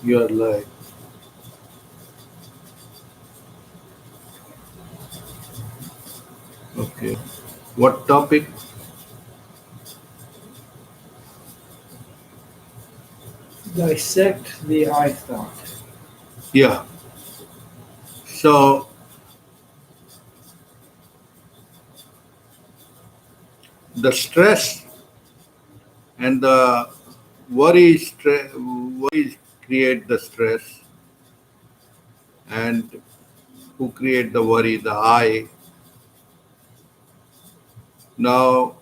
You are like, okay. What topic? Dissect the I thought. Yeah. So the stress and the worries create the stress, and who create the worry? The I. Now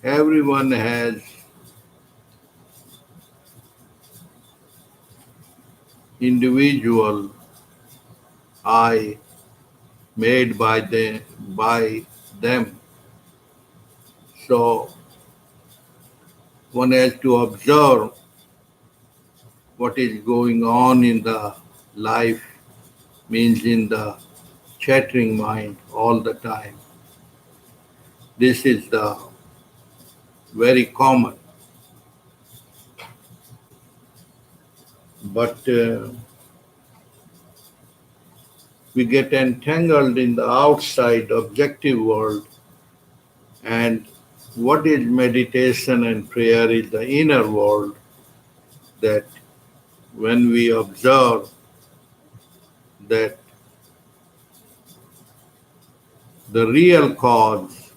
everyone has individual I made by them. So one has to observe what is going on in the life, means in the chattering mind all the time. This is the very common, but we get entangled in the outside objective world. And what is meditation and prayer is the inner world, that when we observe that the real cause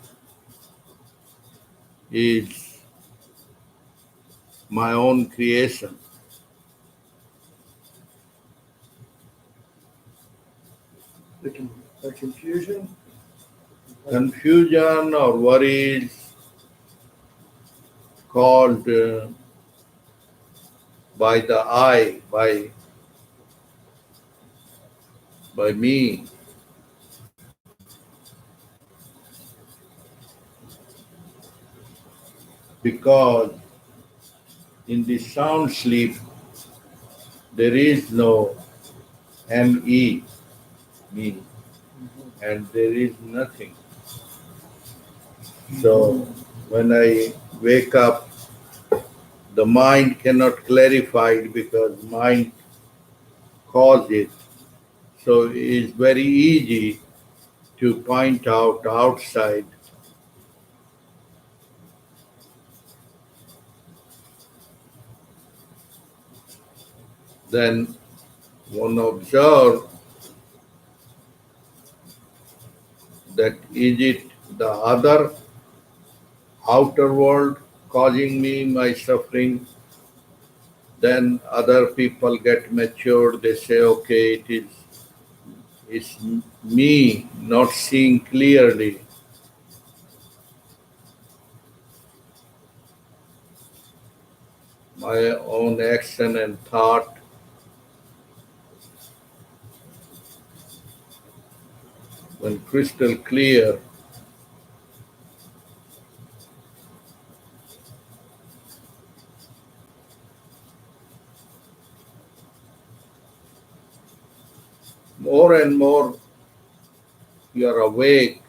is my own creation. The, the confusion. Confusion or worries caused by the I, by me, because in the sound sleep there is no me, me, and there is nothing. So when I wake up, the mind cannot clarify it because mind caused it. So it is very easy to point out outside. Then one observe that is it the other outer world causing me my suffering. Then other people get matured, they say, okay, it's me not seeing clearly. My own action and thought. When crystal clear, more and more you are awake,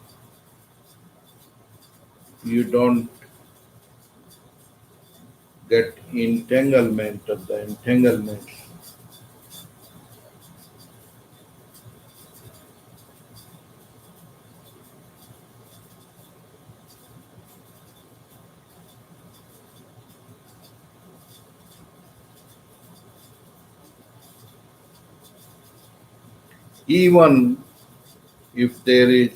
you don't get entanglement of the entanglements. Even if there is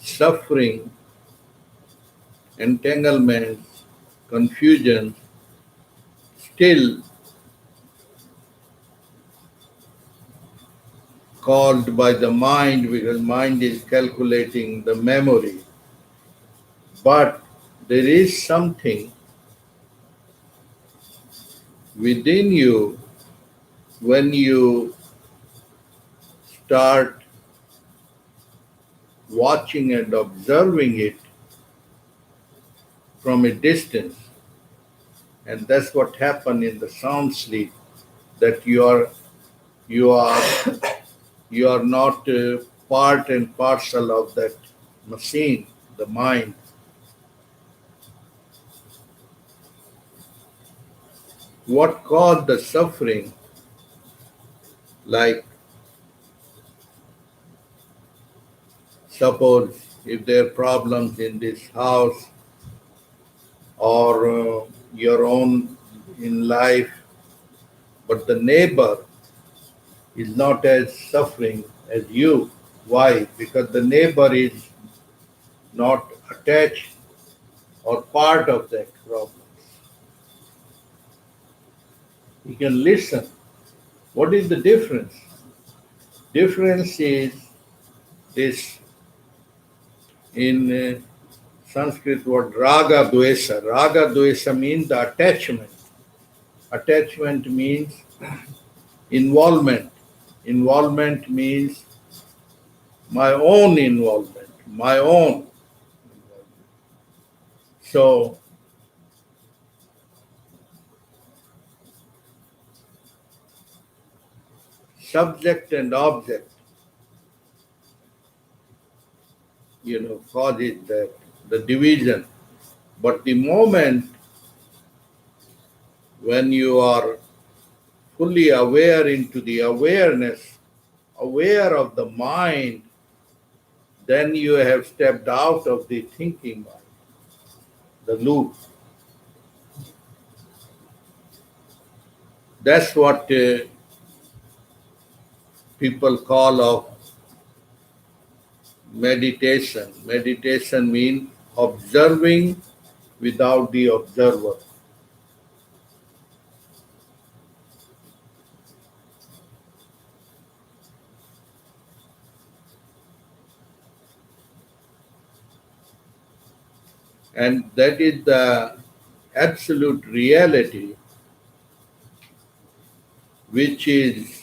suffering, entanglements, confusion, still caused by the mind, because mind is calculating the memory. But there is something within you when you start watching and observing it from a distance. And that's what happened in the sound sleep, that you are you are not part and parcel of that machine, the mind. What caused the suffering, like suppose if there are problems in this house or your own in life, but the neighbor is not as suffering as you. Why? Because the neighbor is not attached or part of that problem. He can listen. What is the difference? Difference is this in Sanskrit word raga dvesa. Raga dvesa means the attachment. Attachment means involvement. Involvement means my own involvement, my own. So, subject and object, causes that, the division. But the moment when you are fully aware into the awareness, aware of the mind, then you have stepped out of the thinking mind, the loop. That's what people call of meditation. Meditation means observing without the observer. And that is the absolute reality, which is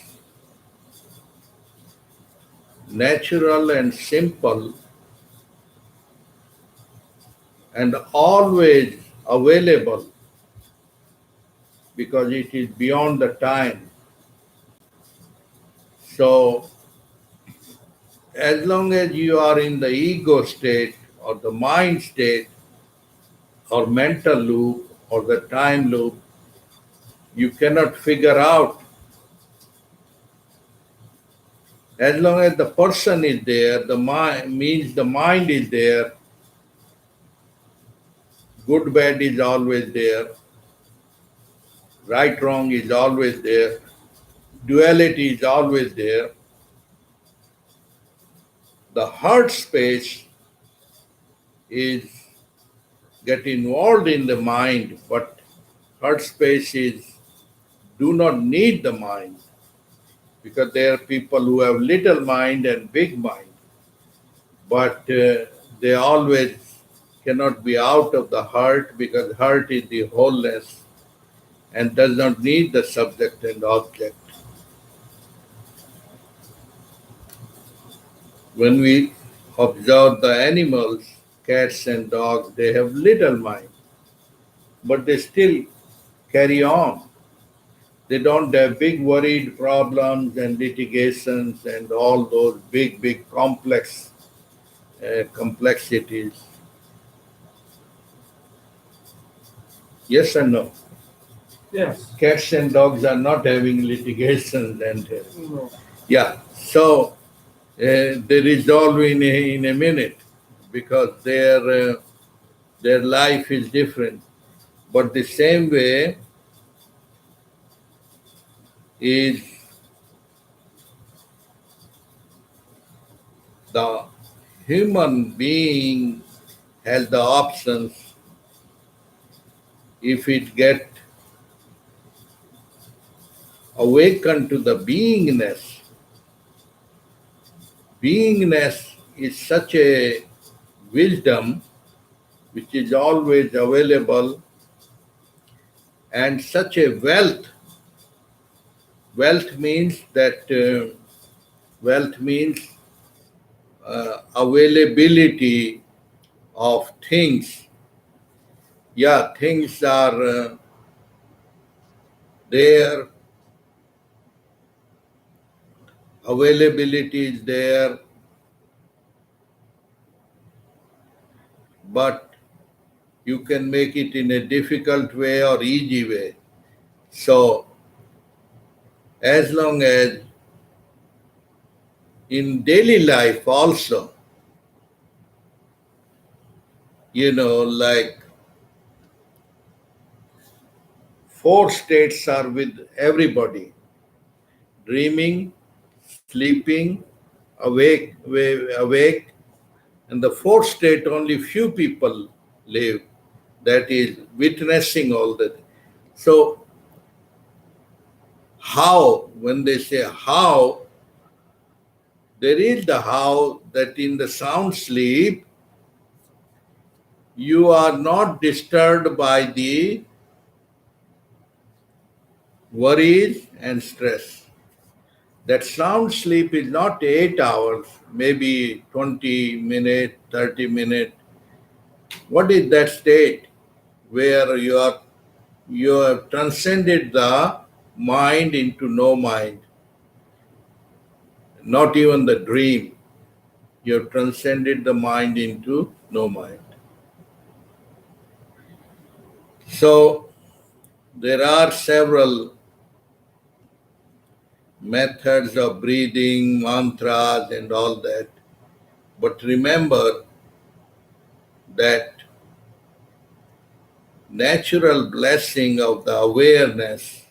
natural and simple and always available because it is beyond the time. So, as long as you are in the ego state or the mind state or mental loop or the time loop, you cannot figure out. As long as the person is there, the mind means the mind is there, good bad is always there, right wrong is always there, duality is always there. The heart space is get involved in the mind, but heart space is do not need the mind because there are people who have little mind and big mind, but they always cannot be out of the heart because heart is the wholeness and does not need the subject and object. When we observe the animals, cats and dogs, they have little mind, but they still carry on. They don't have big worried problems and litigations and all those big complex complexities. Yes and no? Yes. Cats and dogs are not having litigations and No. yeah. So they resolve in a minute because their life is different. But the same way is the human being has the options if it get awakened to the beingness. Beingness is such a wisdom which is always available and such a wealth. Wealth means that wealth means availability of things. Yeah, things are there, availability is there, but you can make it in a difficult way or easy way. So, as long as in daily life also, like four states are with everybody: dreaming, sleeping, awake, and the fourth state only few people live, that is witnessing all that. So, how, when they say how, there is the how that in the sound sleep, you are not disturbed by the worries and stress. That sound sleep is not 8 hours, maybe 20 minutes, 30 minutes. What is that state where you have transcended the mind into no mind, not even the dream. You have transcended the mind into no mind. So there are several methods of breathing, mantras, and all that. But remember that natural blessing of the awareness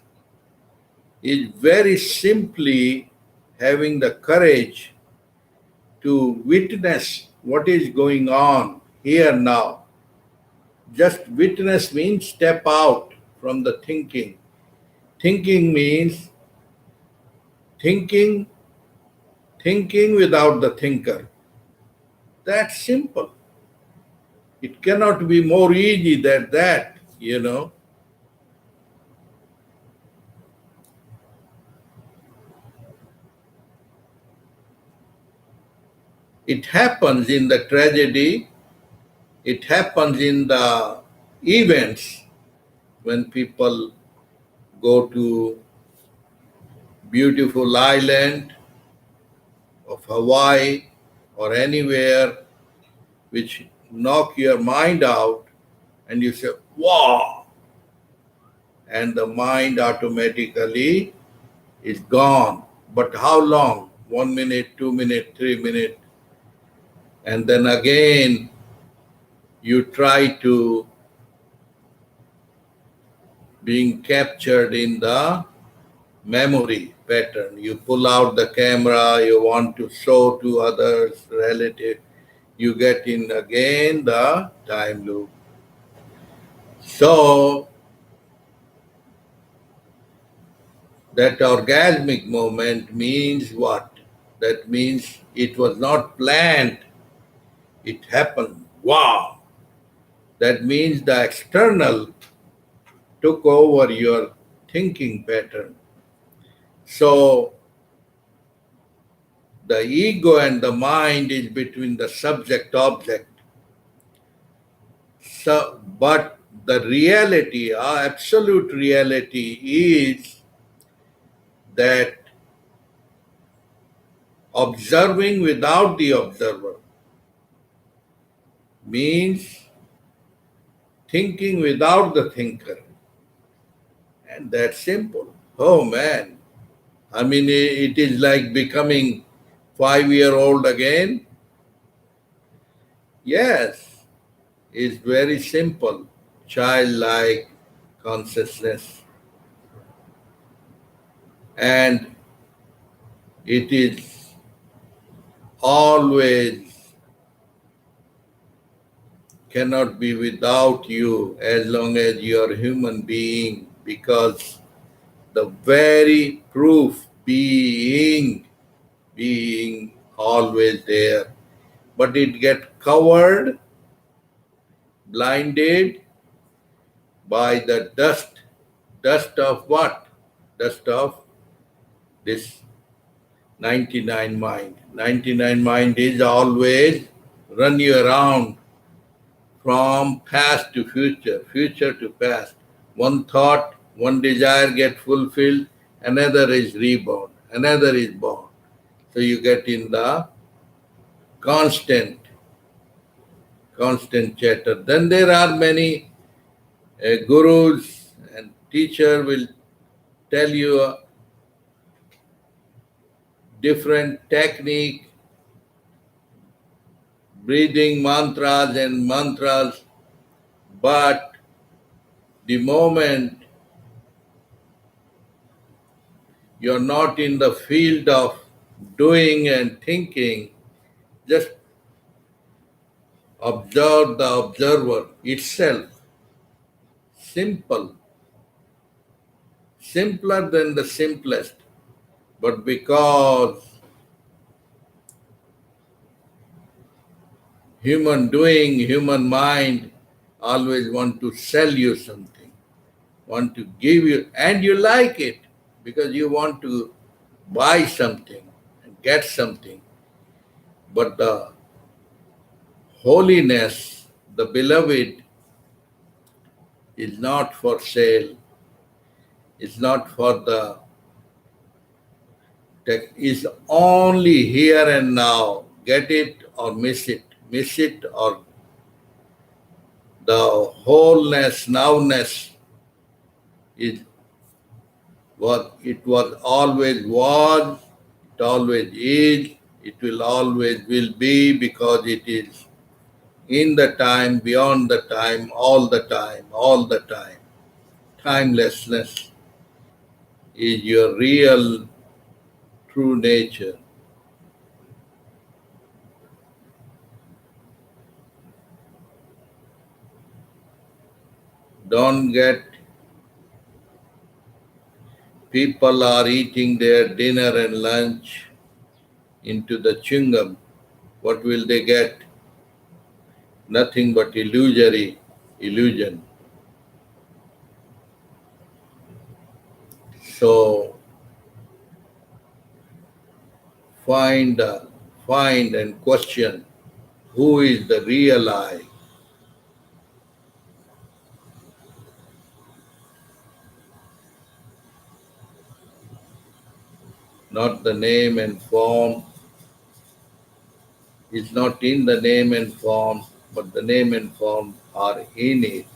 is very simply having the courage to witness what is going on here now. Just witness means step out from the thinking. Thinking means thinking, thinking without the thinker. That's simple. It cannot be more easy than that. It happens in the tragedy, it happens in the events when people go to beautiful island of Hawaii or anywhere which knock your mind out and you say, wow, and the mind automatically is gone. But how long? 1 minute, 2 minutes, 3 minutes. And then again, you try to being captured in the memory pattern. You pull out the camera, you want to show to others, relative, you get in again the time loop. So that orgasmic moment means what? That means it was not planned, it happened. Wow! That means the external took over your thinking pattern. So the ego and the mind is between the subject object. So, but the reality, our absolute reality is that observing without the observer means thinking without the thinker. And that's simple. Oh man. I mean, it is like becoming 5-year-old again. Yes, it's very simple, childlike consciousness. And it is always cannot be without you as long as you are a human being, because the very proof being always there, but it get covered, blinded by the dust of what? Dust of this 99 mind. 99 mind is always run you around from past to future, future to past. One thought, one desire get fulfilled, another is reborn, another is born. So you get in the constant constant chatter. Then there are many gurus and teacher will tell you a different technique, breathing mantras, but the moment you're not in the field of doing and thinking, just observe the observer itself. Simple, simpler than the simplest. But because human doing, human mind always want to sell you something, want to give you, and you like it because you want to buy something and get something. But the holiness, the beloved, is not for sale, is not for the tech, is only here and now. Get it or miss it or the wholeness, nowness is what it was was, it always is, it will always will be because it is in the time, beyond the time, all the time, all the time. Timelessness is your real, true nature. Don't get people are eating their dinner and lunch into the chewing gum. What will they get? Nothing but illusory illusion. So find and question who is the real I. Not the name and form. Is not in the name and form, but the name and form are in it.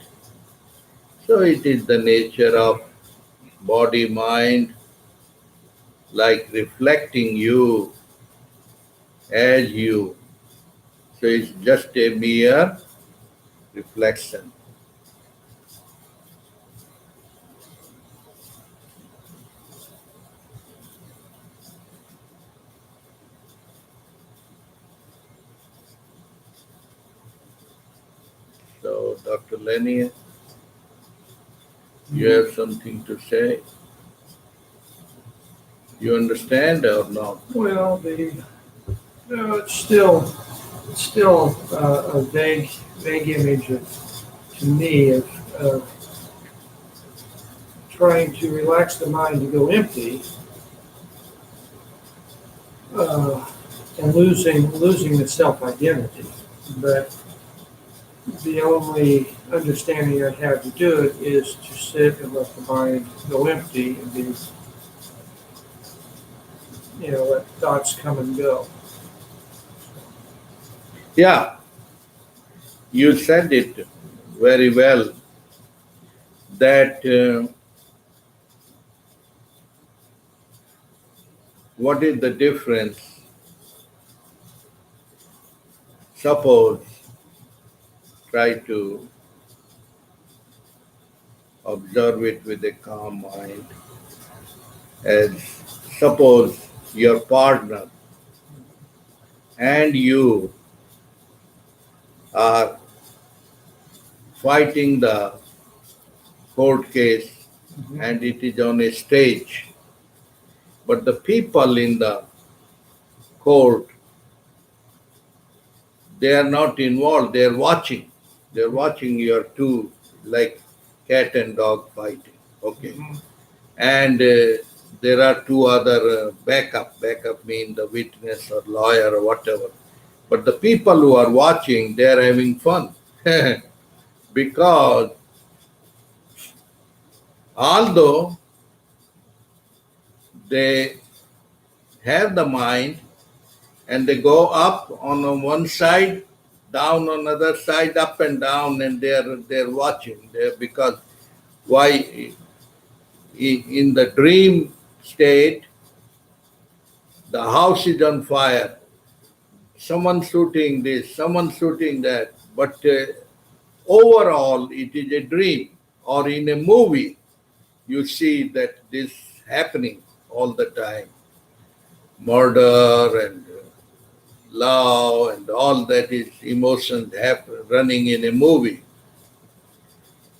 So it is the nature of body mind, like reflecting you as you. So it's just a mere reflection. So, Dr. Lenny, you have something to say? You understand or not? Well, it's still a vague image to me of trying to relax the mind to go empty, and losing the self identity. But the only understanding I have to do it is to sit and let the mind go empty and be, let thoughts come and go. Yeah, you said it very well that what is the difference? Suppose, try to observe it with a calm mind. As suppose your partner and you are fighting the court case and it is on a stage, but the people in the court, they are not involved, they are watching. They are watching your two, like cat and dog fighting. Okay. And there are two other backup. Backup means the witness or lawyer or whatever. But the people who are watching, they are having fun. Because although they have the mind and they go up on one side down on other side, up and down, and they're watching. Because why in the dream state the house is on fire, someone shooting this, someone shooting that, but overall it is a dream. Or in a movie, you see that this happening all the time, murder and love and all that is emotions running in a movie.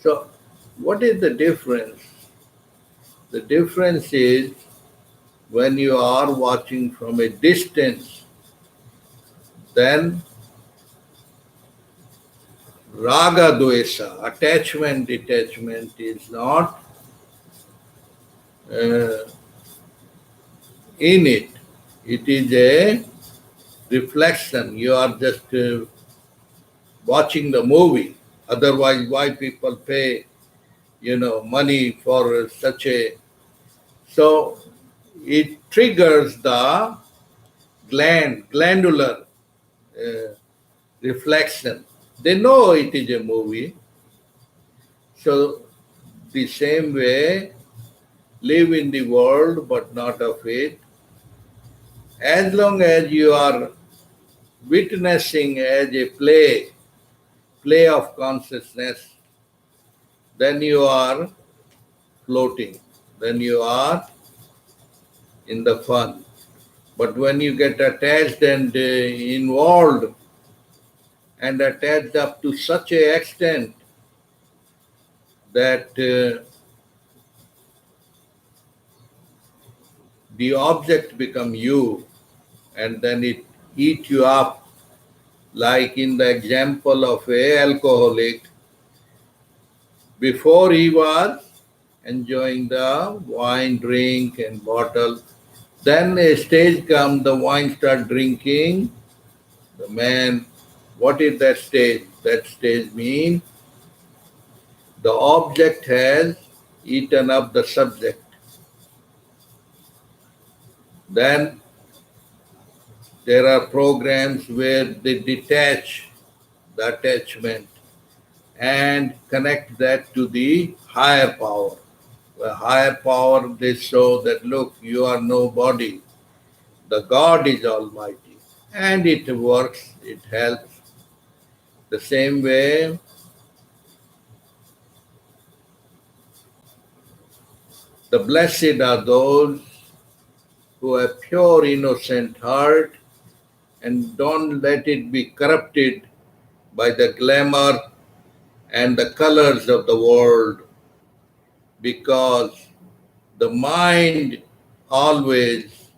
So what is the difference? The difference is when you are watching from a distance, then raga dvesa, attachment, detachment is not uh, in it. It is a reflection. You are just watching the movie. Otherwise, why people pay, money for such a? So it triggers the glandular uh, reflection. They know it is a movie. So the same way, live in the world but not of it. As long as you are witnessing as a play of consciousness, then you are floating, then you are in the fun. But when you get attached and involved and attached up to such a extent that the object become you, and then it eat you up, like in the example of a alcoholic. Before he was enjoying the wine, drink and bottle. Then a stage comes, the wine start drinking. The man, what is that stage? That stage means the object has eaten up the subject. Then there are programs where they detach the attachment and connect that to the higher power. The higher power, they show that look, you are nobody. The God is Almighty. And it works, it helps. The same way, the blessed are those who have pure, innocent heart and don't let it be corrupted by the glamour and the colors of the world, because the mind always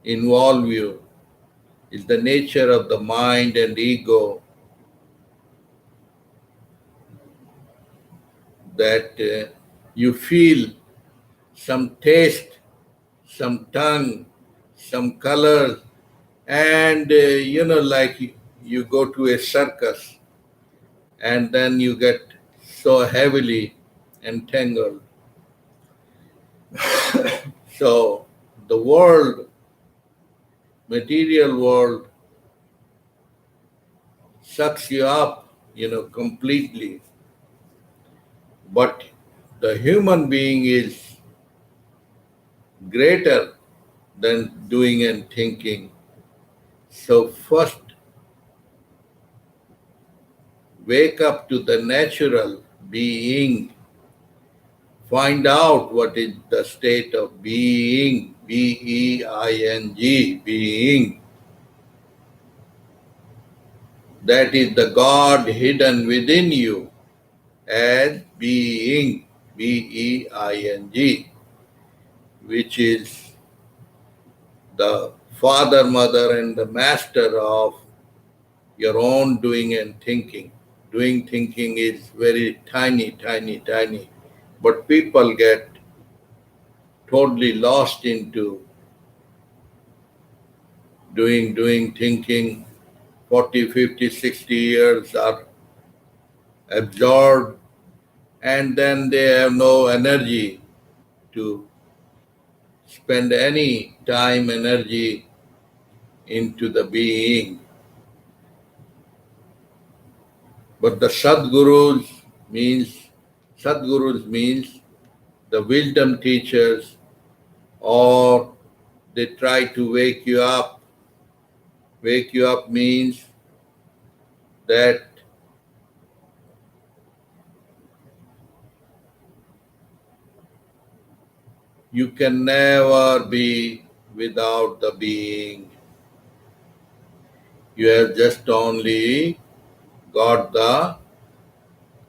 involve you. Is the nature of the mind and ego that you feel some taste, some tongue, some colors, and like you go to a circus and then you get so heavily entangled. So the world, material world, sucks you up, completely. But the human being is greater than doing and thinking. So first, wake up to the natural being. Find out what is the state of being, being, being. That is the God hidden within you as being, being, which is the father, mother, and the master of your own doing and thinking. Doing thinking is very tiny, tiny, tiny. But people get totally lost into doing thinking. 40, 50, 60 years are absorbed, and then they have no energy to spend any time, energy into the being. But the Sadgurus means the wisdom teachers, or they try to wake you up. Wake you up means that you can never be without the being. You have just only got the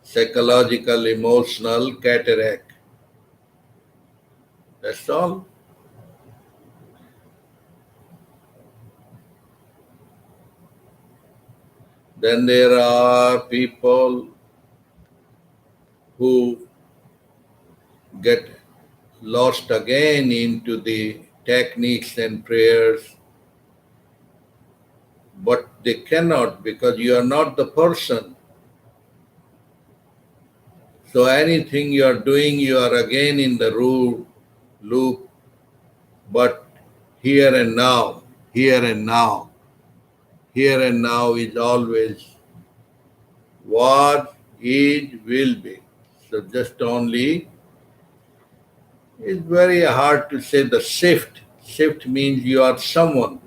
psychological, emotional cataract. That's all. Then there are people who get lost again into the techniques and prayers, but they cannot because you are not the person. So anything you are doing, you are again in the loop, but here and now, here and now, here and now is always what is, will be. So just only, it's very hard to say the shift. Shift means you are someone,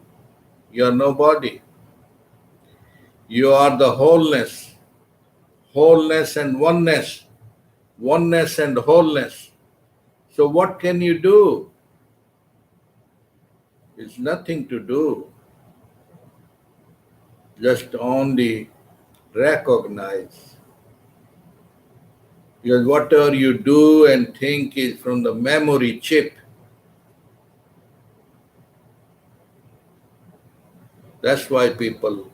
you are nobody. You are the wholeness, wholeness and oneness, oneness and wholeness. So what can you do? It's nothing to do. Just only recognize. Because whatever you do and think is from the memory chip. That's why people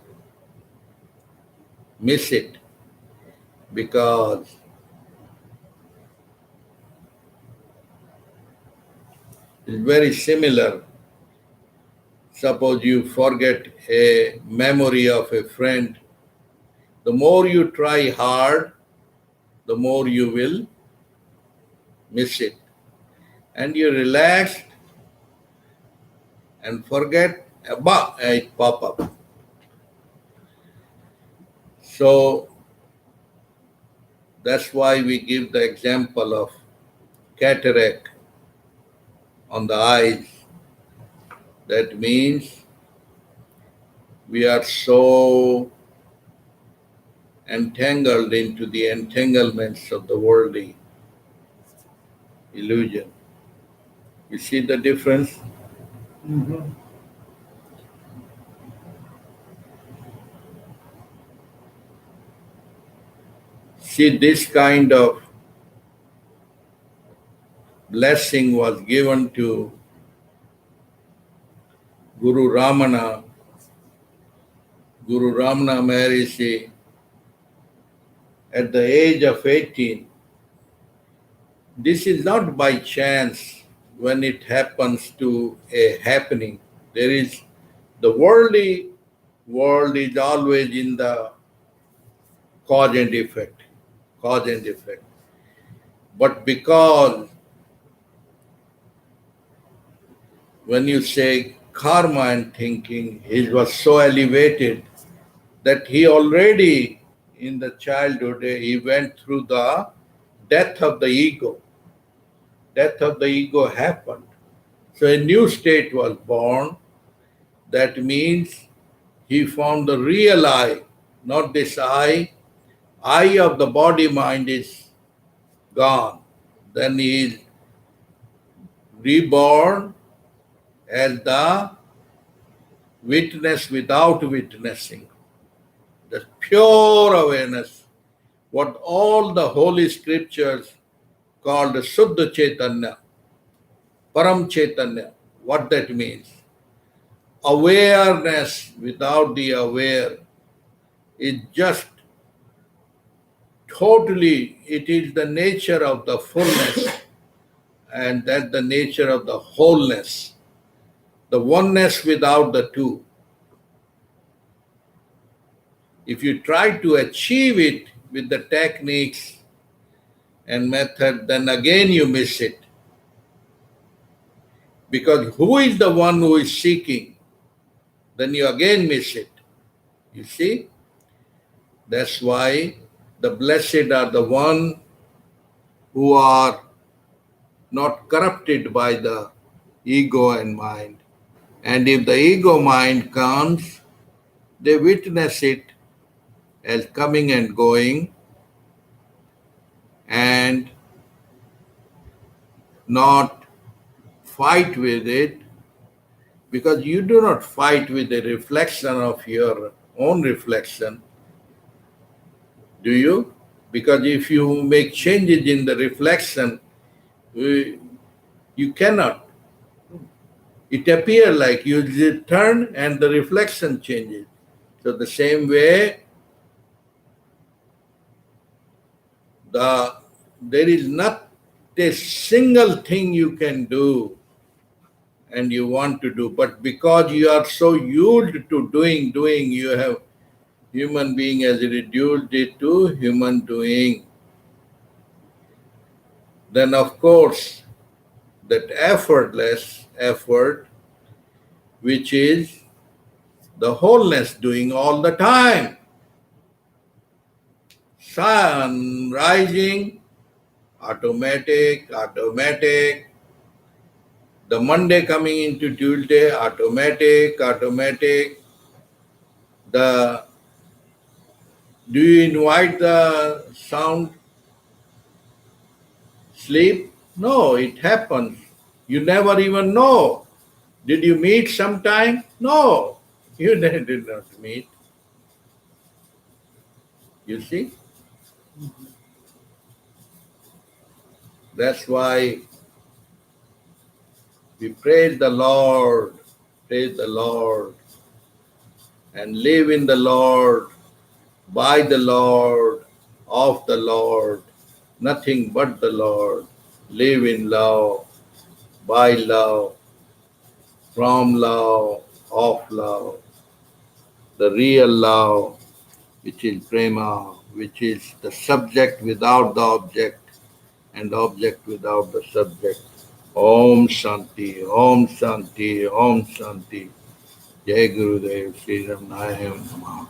miss it, because it's very similar. Suppose you forget a memory of a friend. The more you try hard, the more you will miss it. And you relax and forget, it pop up. So that's why we give the example of cataract on the eyes. That means we are so entangled into the entanglements of the worldly illusion. You see the difference? Mm-hmm. See, this kind of blessing was given to Guru Ramana Maharishi at the age of 18. This is not by chance when it happens to a happening. There is the worldly world is always in the cause and effect. Cause and effect. But because when you say karma and thinking, he was so elevated that he already in the childhood he went through the death of the ego. Death of the ego happened. So a new state was born. That means he found the real I, not this I. I of the body mind is gone. Then he is reborn as the witness without witnessing. The pure awareness, what all the holy scriptures called Suddha Chaitanya, Param Chaitanya, what that means. Awareness without the aware is just totally, it is the nature of the fullness, and that's the nature of the wholeness, the oneness without the two. If you try to achieve it with the techniques and method, then again you miss it. Because who is the one who is seeking? Then you again miss it. You see? That's why the blessed are the one who are not corrupted by the ego and mind. And if the ego mind comes, they witness it as coming and going and not fight with it, because you do not fight with the reflection of your own reflection, do you? Because if you make changes in the reflection, you cannot. It appears like you turn and the reflection changes. So the same way, there is not a single thing you can do and you want to do, but because you are so used to doing, you have human being has reduced it to human doing. Then of course that effortless effort, which is the wholeness doing all the time. Sun rising, automatic. The Monday coming into Tuesday, automatic. Do you invite the sound sleep? No, it happens. You never even know. Did you meet sometime? No, you did not meet. You see? That's why we praise the Lord, and live in the Lord, by the Lord, of the Lord, nothing but the Lord. Live in love, by love, from love, of love, the real love, which is prema, which is the subject without the object and object without the subject. Om Shanti, Om Shanti, Om Shanti. Jai Gurudev, Sri Ram Nayam Namah.